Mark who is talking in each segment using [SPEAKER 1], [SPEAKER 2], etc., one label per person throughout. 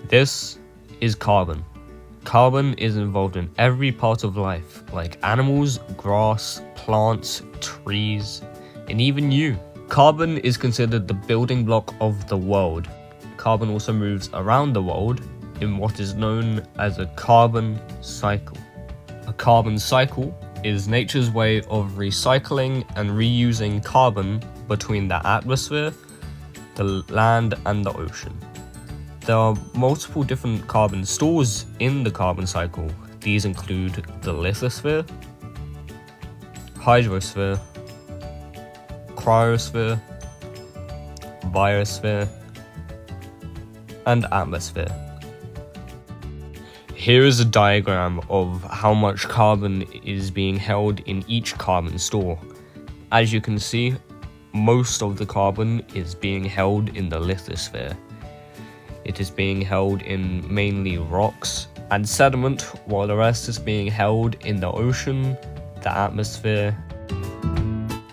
[SPEAKER 1] This is carbon. Carbon is involved in every part of life, like animals, grass, plants, trees, and even you. Carbon is considered the building block of the world. Carbon also moves around the world in what is known as a carbon cycle. A carbon cycle is nature's way of recycling and reusing carbon between the atmosphere, the land, and the ocean. There are multiple different carbon stores in the carbon cycle. These include the lithosphere, hydrosphere, cryosphere, biosphere, and atmosphere. Here is a diagram of how much carbon is being held in each carbon store. As you can see, most of the carbon is being held in the lithosphere. It is being held in mainly rocks and sediment, while the rest is being held in the ocean, the atmosphere,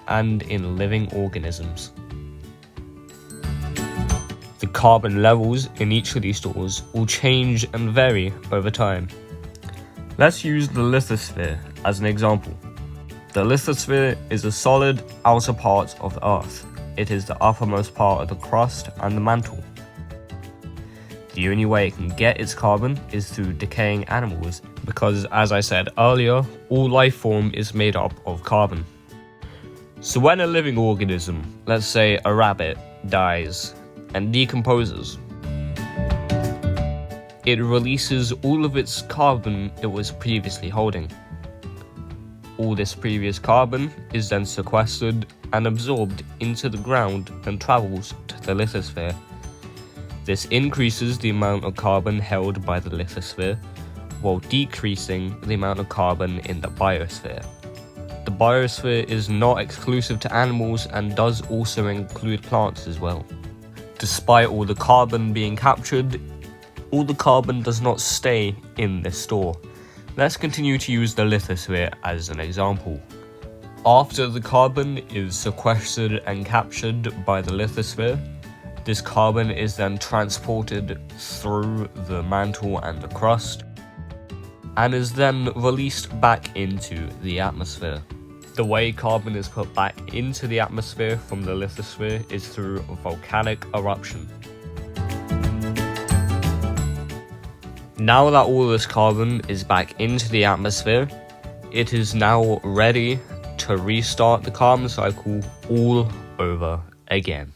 [SPEAKER 1] and in living organisms. The carbon levels in each of these stores will change and vary over time. Let's use the lithosphere as an example. The lithosphere is a solid outer part of the Earth. It is the uppermost part of the crust and the mantle. The only way it can get its carbon is through decaying animals, because as I said earlier, all life form is made up of carbon. So when a living organism, let's say a rabbit, dies and decomposes, it releases all of its carbon it was previously holding. All this previous carbon is then sequestered and absorbed into the ground and travels to the lithosphere. This increases the amount of carbon held by the lithosphere, while decreasing the amount of carbon in the biosphere. The biosphere is not exclusive to animals and does also include plants as well. Despite all the carbon being captured, all the carbon does not stay in this store. Let's continue to use the lithosphere as an example. After the carbon is sequestered and captured by the lithosphere, this carbon is then transported through the mantle and the crust, and is then released back into the atmosphere. The way carbon is put back into the atmosphere from the lithosphere is through volcanic eruption. Now that all this carbon is back into the atmosphere, it is now ready to restart the carbon cycle all over again.